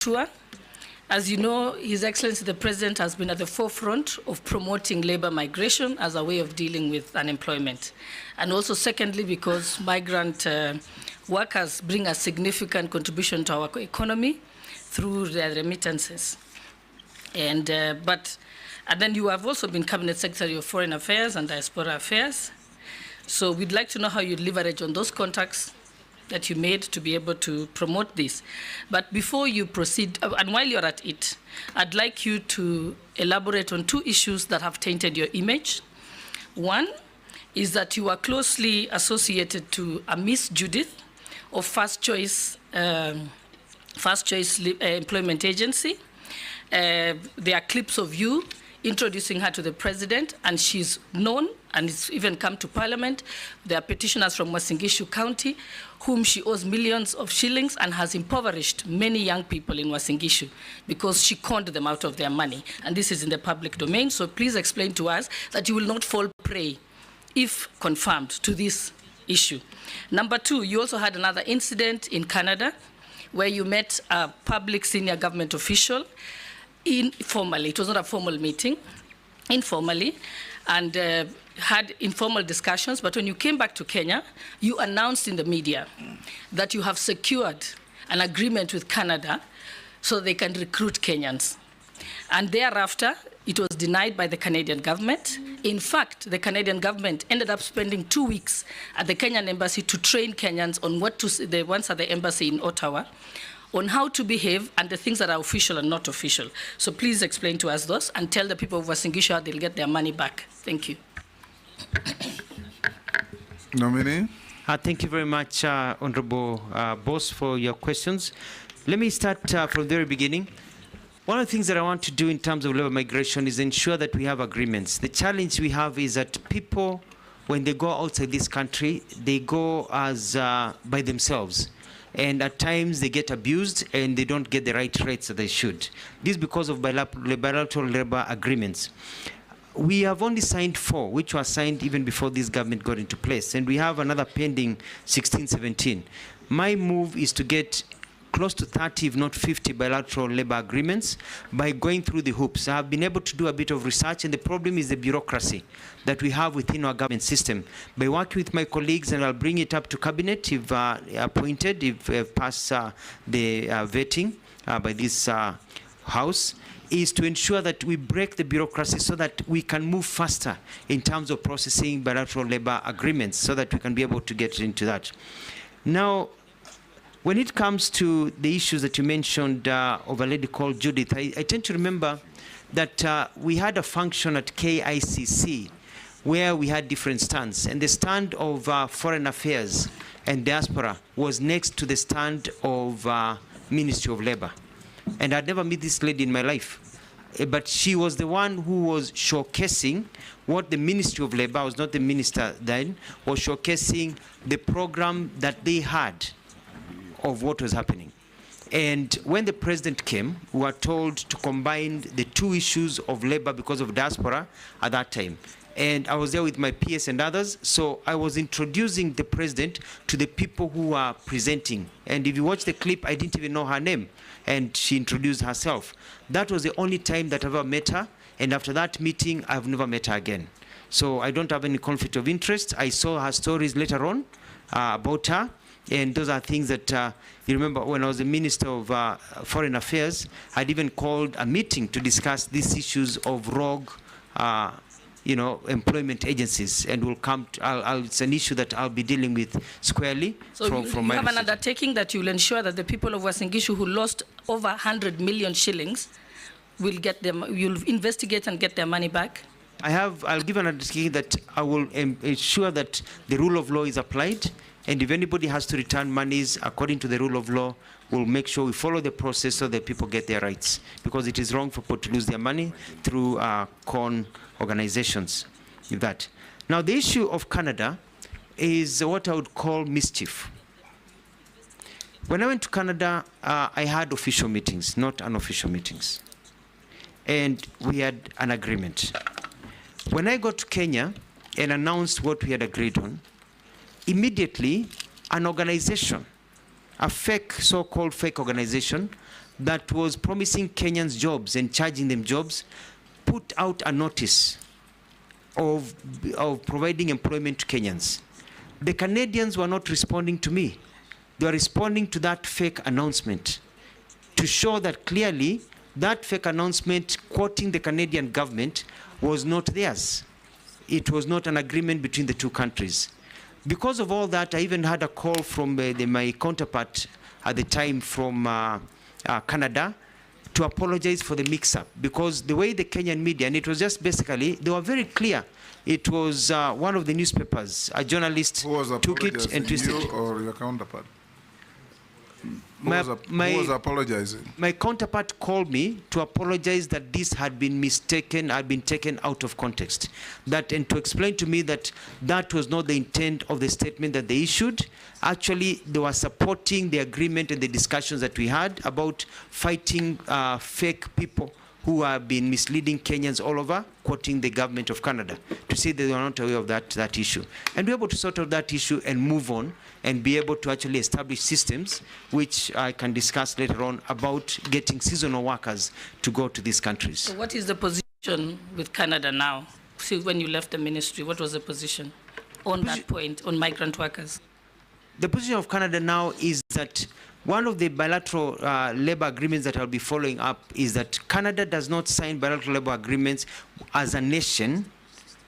Mutua. As you know, His Excellency the President has been at the forefront of promoting labor migration as a way of dealing with unemployment. And also secondly, because migrant workers bring a significant contribution to our economy through their remittances. And then you have also been Cabinet Secretary of Foreign Affairs and Diaspora Affairs. So we'd like to know how you leverage on those contacts that you made to be able to promote this. But before you proceed, and while you're at it, I'd like you to elaborate on two issues that have tainted your image. One is that you are closely associated to a Miss Judith of First Choice Employment Agency. There are clips of you introducing her to the president, and she's known, and it's even come to parliament. There are petitioners from Uasin Gishu County, whom she owes millions of shillings and has impoverished many young people in Uasin Gishu because she conned them out of their money. And this is in the public domain, so please explain to us that you will not fall prey, if confirmed, to this issue. Number two, you also had another incident in Canada where you met a public senior government official informally. It was not a formal meeting, informally, and had informal discussions. But when you came back to Kenya, you announced in the media that you have secured an agreement with Canada so they can recruit Kenyans. And thereafter, it was denied by the Canadian government. In fact, the Canadian government ended up spending 2 weeks at the Kenyan embassy to train Kenyans on what to say, the ones at the embassy in Ottawa, on how to behave and the things that are official and not official. So please explain to us those and tell the people of Uasin Gishu how they'll get their money back. Thank you. Nominee. Thank you very much, Honorable Boss, for your questions. Let me start from the very beginning. One of the things that I want to do in terms of labor migration is ensure that we have agreements. The challenge we have is that people, when they go outside this country, they go as by themselves. And at times they get abused and they don't get the right rates that they should. This is because of bilateral labor agreements. We have only signed 4, which were signed even before this government got into place. And we have another pending 16, 17. My move is to get close to 30, if not 50 bilateral labor agreements by going through the hoops. I have been able to do a bit of research, and the problem is the bureaucracy that we have within our government system. By working with my colleagues, and I'll bring it up to cabinet if appointed, if passed the vetting by this house, is to ensure that we break the bureaucracy so that we can move faster in terms of processing bilateral labor agreements so that we can be able to get into that. Now, when it comes to the issues that you mentioned of a lady called Judith, I tend to remember that we had a function at KICC where we had different stands. And the stand of Foreign Affairs and Diaspora was next to the stand of Ministry of Labor. And I'd never met this lady in my life. But she was the one who was showcasing what the Ministry of Labor, I was not the minister then, was showcasing the program that they had of what was happening. And when the president came, we were told to combine the two issues of labor because of diaspora at that time. And I was there with my PS and others, so I was introducing the president to the people who were presenting. And if you watch the clip, I didn't even know her name, and she introduced herself. That was the only time that I ever met her, and after that meeting, I've never met her again. So I don't have any conflict of interest. I saw her stories later on about her. And those are things that, you remember when I was the Minister of Foreign Affairs, I'd even called a meeting to discuss these issues of rogue, employment agencies. And we'll come to, it's an issue that I'll be dealing with squarely. So from my research. Have an undertaking that you'll ensure that the people of Uasin Gishu who lost over 100 million shillings will get them, you'll investigate and get their money back? I'll give an undertaking that I will ensure that the rule of law is applied. And if anybody has to return monies according to the rule of law, we'll make sure we follow the process so that people get their rights. Because it is wrong for people to lose their money through con organizations. That. Now, the issue of Canada is what I would call mischief. When I went to Canada, I had official meetings, not unofficial meetings. And we had an agreement. When I got to Kenya and announced what we had agreed on, immediately an organization, a fake, so-called fake organization, that was promising Kenyans jobs and charging them jobs put out a notice of providing employment to Kenyans. The Canadians were not responding to me. They were responding to that fake announcement to show that clearly that fake announcement quoting the Canadian government was not theirs. It was not an agreement between the two countries. Because of all that, I even had a call from my counterpart at the time from Canada to apologize for the mix-up, because the way the Kenyan media, and it was just basically, they were very clear. It was one of the newspapers, a journalist took it and twisted it. You or your counterpart? Who was apologizing? My counterpart called me to apologize that this had been mistaken, had been taken out of context. And to explain to me that that was not the intent of the statement that they issued. Actually, they were supporting the agreement and the discussions that we had about fighting fake people who have been misleading Kenyans all over, quoting the government of Canada, to say they were not aware of that issue. And we're able to sort out that issue and move on and be able to actually establish systems, which I can discuss later on, about getting seasonal workers to go to these countries. So what is the position with Canada now? See, when you left the ministry, what was the position on that point, on migrant workers? The position of Canada now is that one of the bilateral labor agreements that I'll be following up is that Canada does not sign bilateral labor agreements as a nation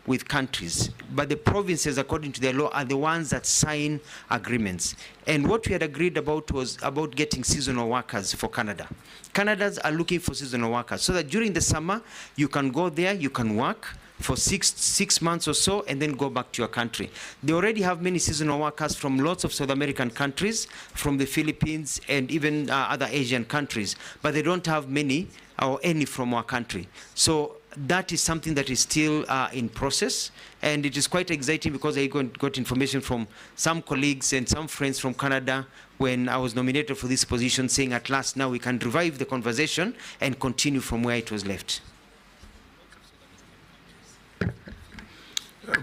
with countries, but the provinces, according to their law, are the ones that sign agreements. And what we had agreed about was about getting seasonal workers for Canada. Canadians are looking for seasonal workers so that during the summer, you can go there, you can work for six months or so, and then go back to your country. They already have many seasonal workers from lots of South American countries, from the Philippines, and even other Asian countries, but they don't have many or any from our country. So that is something that is still in process, and it is quite exciting because I got information from some colleagues and some friends from Canada when I was nominated for this position, saying at last now we can revive the conversation and continue from where it was left.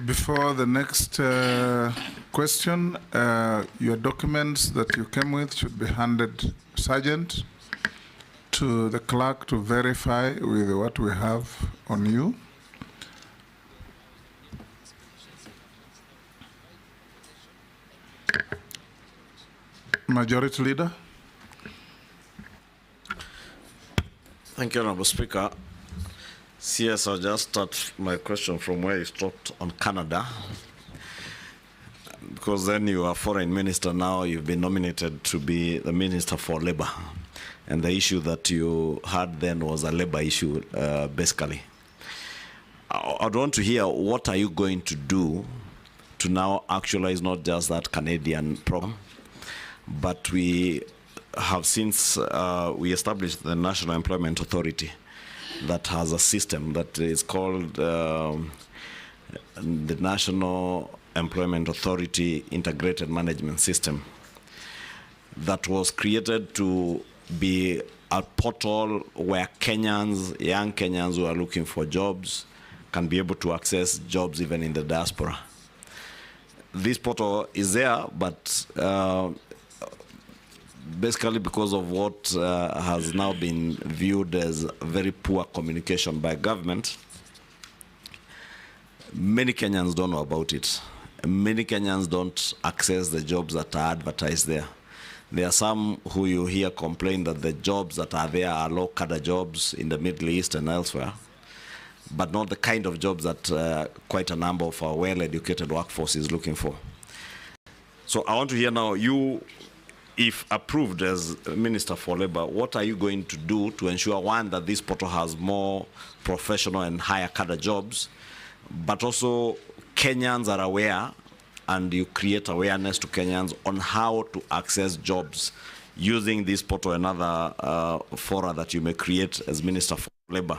Before the next question, your documents that you came with should be handed, Sergeant, to the clerk to verify with what we have on you. Majority Leader. Thank you, Honorable Speaker. CS, I'll just start my question from where you stopped on Canada, because then you are foreign minister now, you've been nominated to be the Minister for Labor. And the issue that you had then was a labor issue, basically. I'd want to hear what are you going to do to now actualize not just that Canadian program, but we have since we established the National Employment Authority that has a system that is called the National Employment Authority Integrated Management System, that was created to be a portal where Kenyans, young Kenyans who are looking for jobs, can be able to access jobs even in the diaspora. This portal is there, but basically because of what has now been viewed as very poor communication by government, many Kenyans don't know about it. Many Kenyans don't access the jobs that are advertised there. There are some who you hear complain that the jobs that are there are low-cadre jobs in the Middle East and elsewhere, but not the kind of jobs that quite a number of our well-educated workforce is looking for. So I want to hear now, you, if approved as Minister for Labor, what are you going to do to ensure, one, that this portal has more professional and higher cadre jobs, but also Kenyans are aware and you create awareness to Kenyans on how to access jobs using this portal and other fora that you may create as Minister for Labor.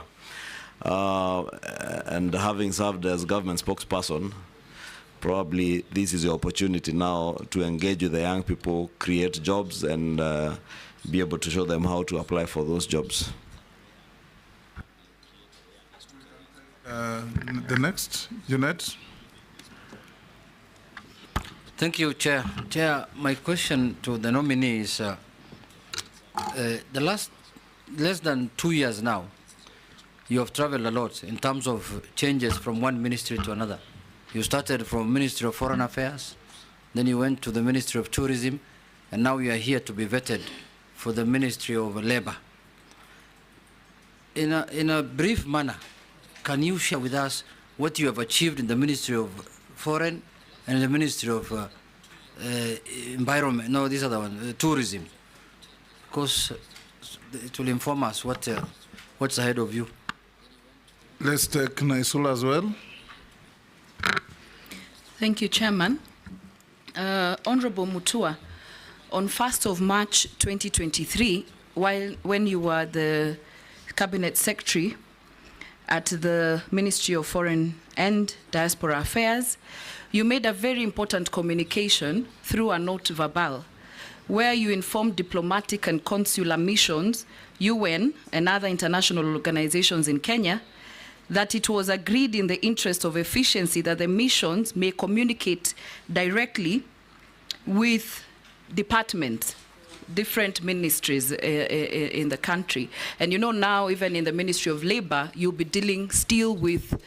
And having served as government spokesperson, probably this is your opportunity now to engage with the young people, create jobs, and be able to show them how to apply for those jobs. The next, Unit. Thank you, Chair. Chair, my question to the nominee is, the last less than 2 years now, you have traveled a lot in terms of changes from one ministry to another. You started from Ministry of Foreign Affairs, then you went to the Ministry of Tourism, and now you are here to be vetted for the Ministry of Labor. In a brief manner, can you share with us what you have achieved in the Ministry of Foreign and the Ministry of Environment? No, these are the ones, Tourism. Because it will inform us what's ahead of you. Let's take Naisula as well. Thank you, Chairman. Honorable Mutua, on 1st of March 2023, when you were the Cabinet Secretary at the Ministry of Foreign and Diaspora Affairs, you made a very important communication through a note verbal, where you informed diplomatic and consular missions, UN, and other international organizations in Kenya, that it was agreed in the interest of efficiency that the missions may communicate directly with departments, different ministries in the country. And you know now, even in the Ministry of Labor, you'll be dealing still with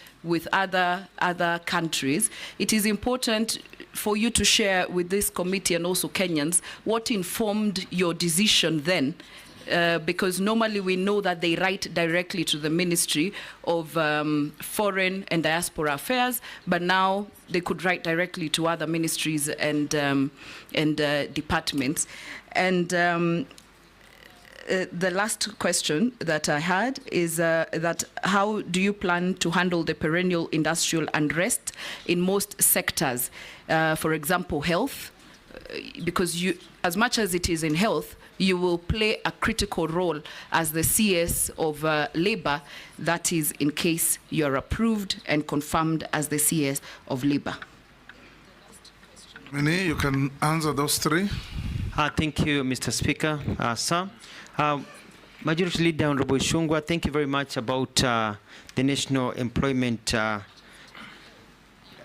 other countries. It is important for you to share with this committee and also Kenyans what informed your decision then, because normally we know that they write directly to the Ministry of Foreign and Diaspora Affairs, but now they could write directly to other ministries and departments. And the last question that I had is that how do you plan to handle the perennial industrial unrest in most sectors? For example, health, because you, as much as it is in health, you will play a critical role as the CS of Labor, that is in case you are approved and confirmed as the CS of Labor. Minnie, you can answer those three. Thank you, Mr. Speaker. Sir, Majority Leader Honorable Shungwa, thank you very much about the National Employment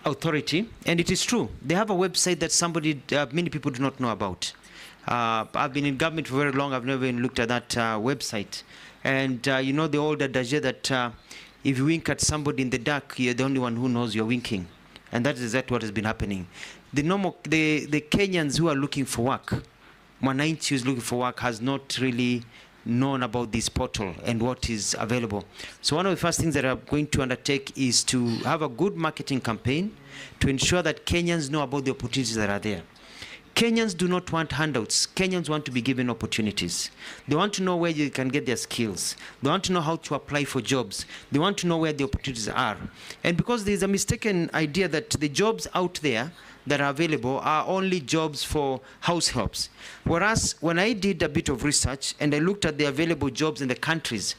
Authority. And it is true, they have a website that many people do not know about. I've been in government for very long. I've never even looked at that website. And you know the old adage that if you wink at somebody in the dark, you're the only one who knows you're winking. And that is exactly what has been happening. The Kenyans who are looking for work, Mwananchi who is looking for work, has not really known about this portal and what is available. So one of the first things that I'm going to undertake is to have a good marketing campaign to ensure that Kenyans know about the opportunities that are there. Kenyans do not want handouts. Kenyans want to be given opportunities. They want to know where they can get their skills. They want to know how to apply for jobs. They want to know where the opportunities are. And because there's a mistaken idea that the jobs out there that are available are only jobs for house helps. Whereas when I did a bit of research and I looked at the available jobs in the countries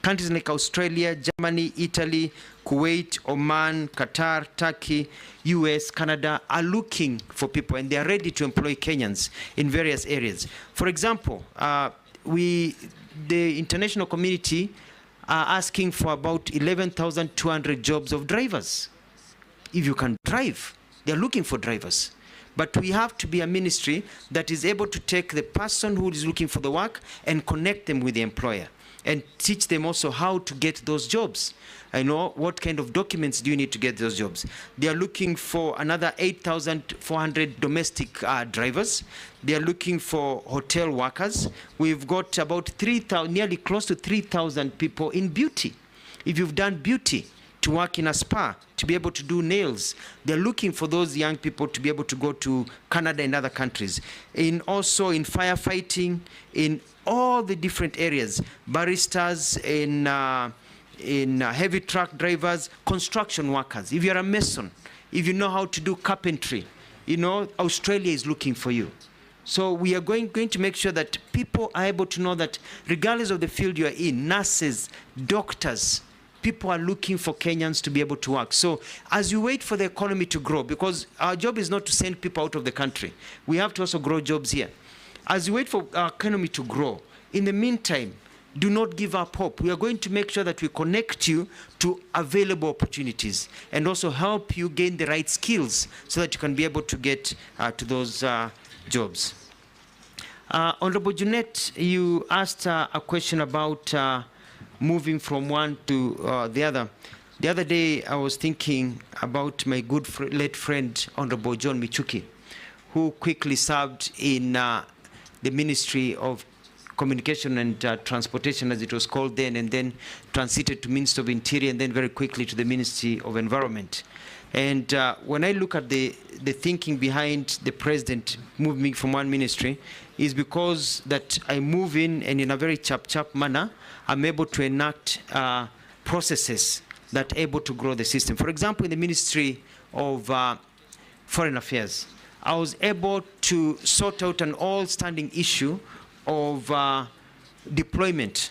like Australia, Germany, Italy, Kuwait, Oman, Qatar, Turkey, US, Canada are looking for people, and they are ready to employ Kenyans in various areas. For example, the international community are asking for about 11,200 jobs of drivers. If you can drive, they're looking for drivers. But we have to be a ministry that is able to take the person who is looking for the work and connect them with the employer, and teach them also how to get those jobs. I know what kind of documents do you need to get those jobs. They are looking for another 8,400 domestic drivers. They are looking for hotel workers. We've got about 3,000, nearly close to 3,000 people in beauty. If you've done beauty, to work in a spa, to be able to do nails. They're looking for those young people to be able to go to Canada and other countries. Also in firefighting, in all the different areas, baristas, in heavy truck drivers, construction workers. If you're a mason, if you know how to do carpentry, you know, Australia is looking for you. So we are going to make sure that people are able to know that regardless of the field you are in, nurses, doctors, people are looking for Kenyans to be able to work. So as you wait for the economy to grow, because our job is not to send people out of the country, we have to also grow jobs here. As you wait for our economy to grow, in the meantime, do not give up hope. We are going to make sure that we connect you to available opportunities and also help you gain the right skills so that you can be able to get to those jobs. Honorable Jeanette, you asked a question about moving from one to the other. The other day, I was thinking about my good late friend, Honorable John Michuki, who quickly served in the Ministry of Communication and Transportation, as it was called then, and then transited to Ministry of Interior, and then very quickly to the Ministry of Environment. And when I look at the thinking behind the president moving from one ministry, is because that I move in, and in a very chap manner, I'm able to enact processes that are able to grow the system. For example, in the Ministry of Foreign Affairs, I was able to sort out an all-standing issue of deployment.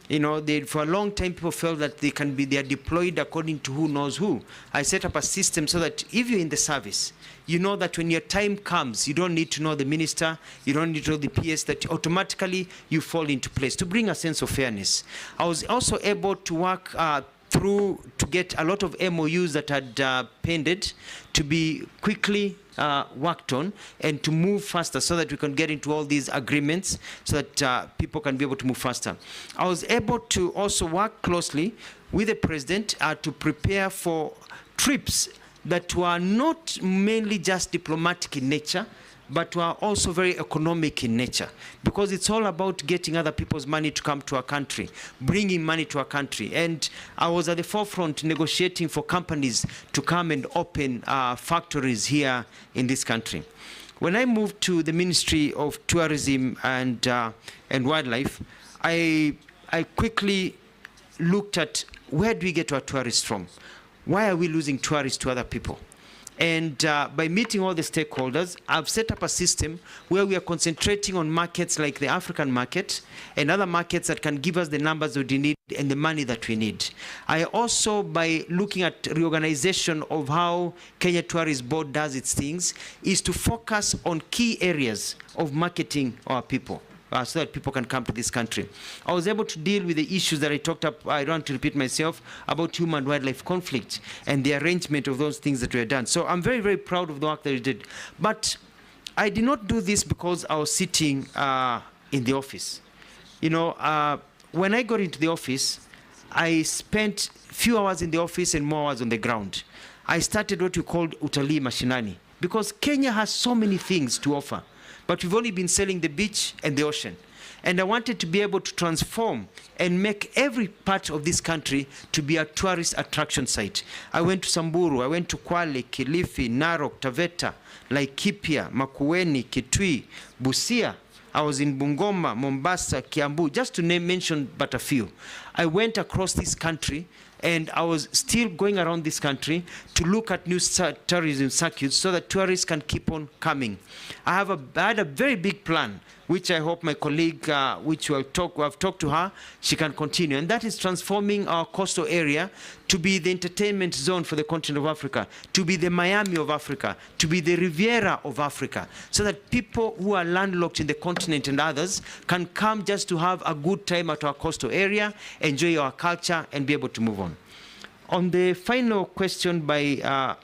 You know, for a long time, people felt that they are deployed according to who knows who. I set up a system so that if you're in the service, you know that when your time comes, you don't need to know the minister, you don't need to know the PS, that automatically you fall into place to bring a sense of fairness. I was also able to work through to get a lot of MOUs that had pended to be quickly worked on and to move faster so that we can get into all these agreements so that people can be able to move faster. I was able to also work closely with the president to prepare for trips that were not mainly just diplomatic in nature, but were also very economic in nature, because it's all about getting other people's money to come to our country, bringing money to our country. And I was at the forefront negotiating for companies to come and open factories here in this country. When I moved to the Ministry of Tourism and Wildlife, I quickly looked at where do we get our tourists from? Why are we losing tourists to other people? And by meeting all the stakeholders, I've set up a system where we are concentrating on markets like the African market and other markets that can give us the numbers that we need and the money that we need. I also, by looking at reorganization of how Kenya Tourist Board does its things, is to focus on key areas of marketing our people. So that people can come to this country. I was able to deal with the issues that I talked about, I don't want to repeat myself, about human-wildlife conflict and the arrangement of those things that were done. So I'm very, very proud of the work that we did. But I did not do this because I was sitting in the office. You know, when I got into the office, I spent few hours in the office and more hours on the ground. I started what we called utalii mashinani, because Kenya has so many things to offer. But we've only been selling the beach and the ocean. And I wanted to be able to transform and make every part of this country to be a tourist attraction site. I went to Samburu, I went to Kwale, Kilifi, Narok, Taveta, Laikipia, Makueni, Kitui, Busia. I was in Bungoma, Mombasa, Kiambu, just to mention but a few. I went across this country, and I was still going around this country to look at new tourism circuits so that tourists can keep on coming. I had a very big plan, which I hope my colleague, which I've talked to her, she can continue. And that is transforming our coastal area to be the entertainment zone for the continent of Africa, to be the Miami of Africa, to be the Riviera of Africa, so that people who are landlocked in the continent and others can come just to have a good time at our coastal area, enjoy our culture, and be able to move on. On the final question by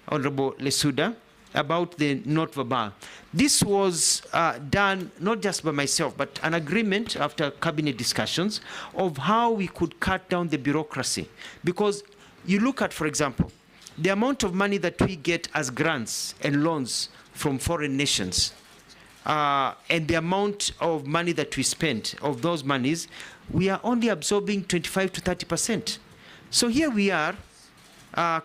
Honorable Lesuda about the note verbal, this was done not just by myself, but an agreement after cabinet discussions of how we could cut down the bureaucracy. Because you look at, for example, the amount of money that we get as grants and loans from foreign nations, and the amount of money that we spend of those monies, we are only absorbing 25 to 30%. So here we are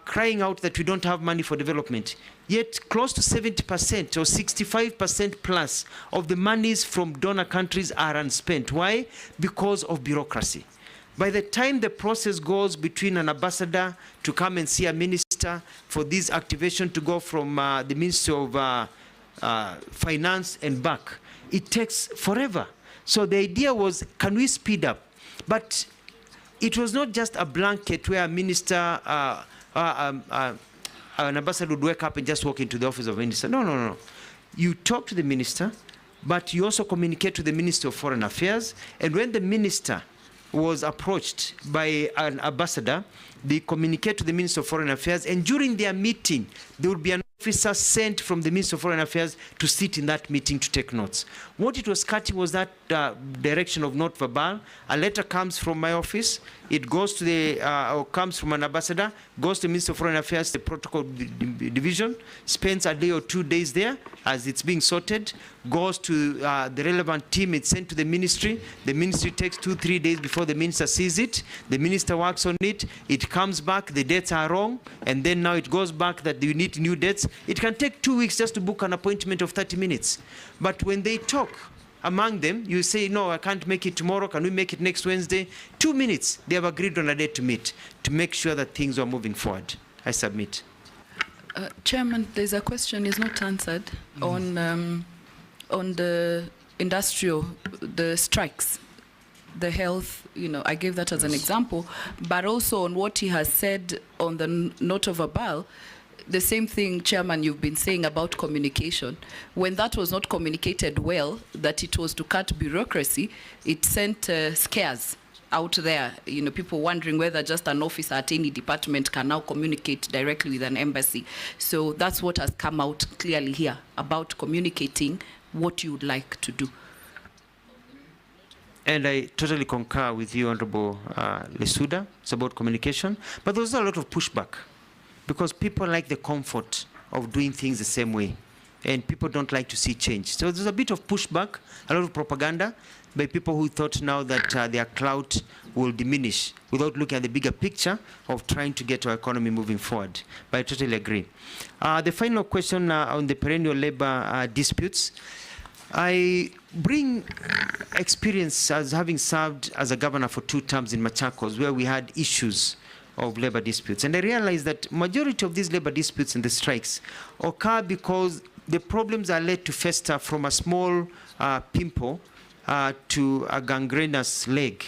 crying out that we don't have money for development, yet close to 70% or 65% plus of the monies from donor countries are unspent. Why? Because of bureaucracy. By the time the process goes between an ambassador to come and see a minister for this activation to go from the Ministry of Finance and back, it takes forever. So the idea was, can we speed up? But it was not just a blanket where a minister, an ambassador would wake up and just walk into the office of a minister. No, no, no. You talk to the minister, but you also communicate to the Minister of Foreign Affairs. And when the minister was approached by an ambassador, they communicate to the Minister of Foreign Affairs, and during their meeting, there would be an officer sent from the Ministry of Foreign Affairs to sit in that meeting to take notes. What it was cutting was that direction of not verbal. A letter comes from my office, it goes to the, or comes from an ambassador, goes to the Ministry of Foreign Affairs, the protocol division, spends a day or 2 days there as it's being sorted, goes to the relevant team, it's sent to the ministry takes 2-3 days before the minister sees it, the minister works on it, it comes back, the dates are wrong, and then now it goes back that you need new dates. It can take 2 weeks just to book an appointment of 30 minutes. But when they talk among them, you say, no, I can't make it tomorrow, can we make it next Wednesday? 2 minutes, they have agreed on a date to meet, to make sure that things are moving forward. I submit. Chairman, there's a question is not answered on the industrial, the strikes, the health, you know, I gave that as an example, but also on what he has said on the note of verbal, the same thing, Chairman, you've been saying about communication. When that was not communicated well, that it was to cut bureaucracy, it sent scares out there, you know, people wondering whether just an officer at any department can now communicate directly with an embassy. So that's what has come out clearly here about communicating what you would like to do. And I totally concur with you, Honorable Lesuda. It's about communication. But there's a lot of pushback because people like the comfort of doing things the same way. And people don't like to see change. So there's a bit of pushback, a lot of propaganda by people who thought now that their clout will diminish without looking at the bigger picture of trying to get our economy moving forward. But I totally agree. The final question on the perennial labor disputes. I bring experience as having served as a governor for 2 terms in Machakos, where we had issues of labor disputes. And I realized that majority of these labor disputes and the strikes occur because the problems are led to fester from a small pimple to a gangrenous leg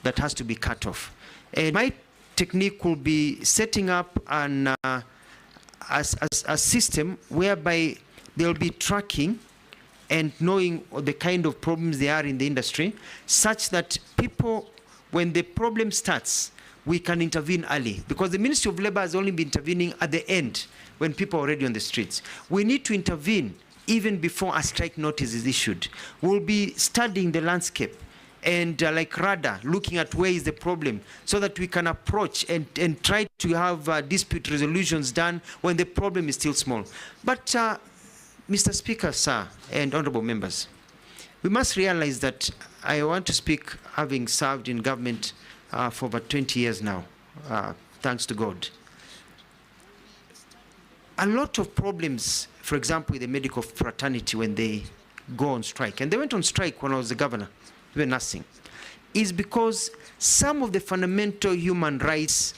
that has to be cut off. And my technique will be setting up an, a system whereby they'll be tracking and knowing the kind of problems there are in the industry, such that people, when the problem starts, we can intervene early. Because the Ministry of Labor has only been intervening at the end, when people are already on the streets. We need to intervene even before a strike notice is issued. We'll be studying the landscape and like radar, looking at where is the problem, so that we can approach and try to have dispute resolutions done when the problem is still small. But Mr. Speaker, sir, and honorable members, we must realize that I want to speak having served in government for about 20 years now, thanks to God. A lot of problems, for example, with the medical fraternity when they go on strike, and they went on strike when I was the governor, even nursing, is because some of the fundamental human rights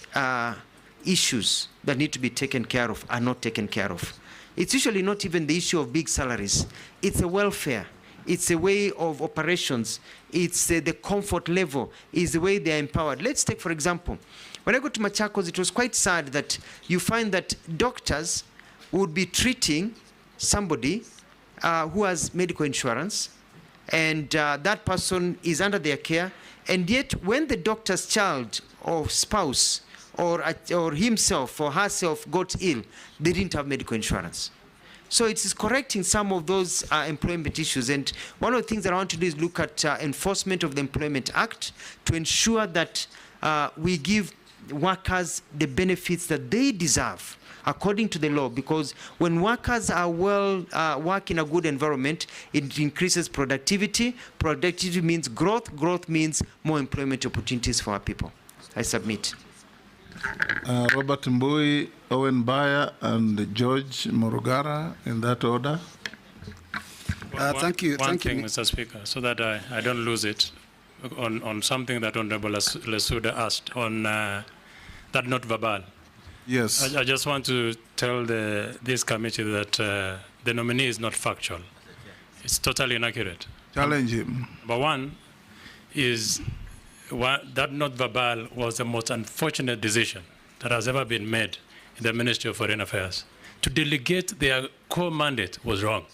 issues that need to be taken care of are not taken care of. It's usually not even the issue of big salaries. It's a welfare. It's a way of operations. It's the comfort level. It's the way they are empowered. Let's take, for example, when I go to Machakos, it was quite sad that you find that doctors would be treating somebody who has medical insurance, and that person is under their care, and yet when the doctor's child or spouse or himself or herself got ill, they didn't have medical insurance. So it is correcting some of those employment issues. And one of the things that I want to do is look at enforcement of the Employment Act to ensure that we give workers the benefits that they deserve according to the law, because when workers are work in a good environment, it increases productivity. Productivity means growth. Growth means more employment opportunities for our people. I submit. Robert Mbui, Owen Bayer, and George Morugara, in that order. Thank you. One thing, Mr. Speaker, so that I don't lose it, on something that Honorable Lesuda asked on that not verbal. Yes. I just want to tell this committee that the nominee is not factual. It's totally inaccurate. Challenge him. Number one is that not verbal was the most unfortunate decision that has ever been made in the Ministry of Foreign Affairs. To delegate their core mandate was wrong.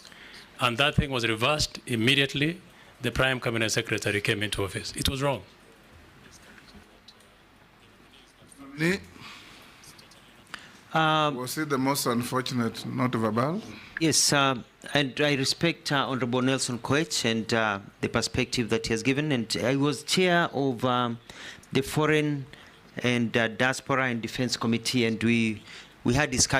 And that thing was reversed immediately. The Prime Cabinet Secretary came into office. It was wrong. Was it the most unfortunate, not verbal? Yes, and I respect Honorable Nelson Koech and the perspective that he has given. And I was chair of the Foreign and Diaspora and Defense Committee, and we had discussions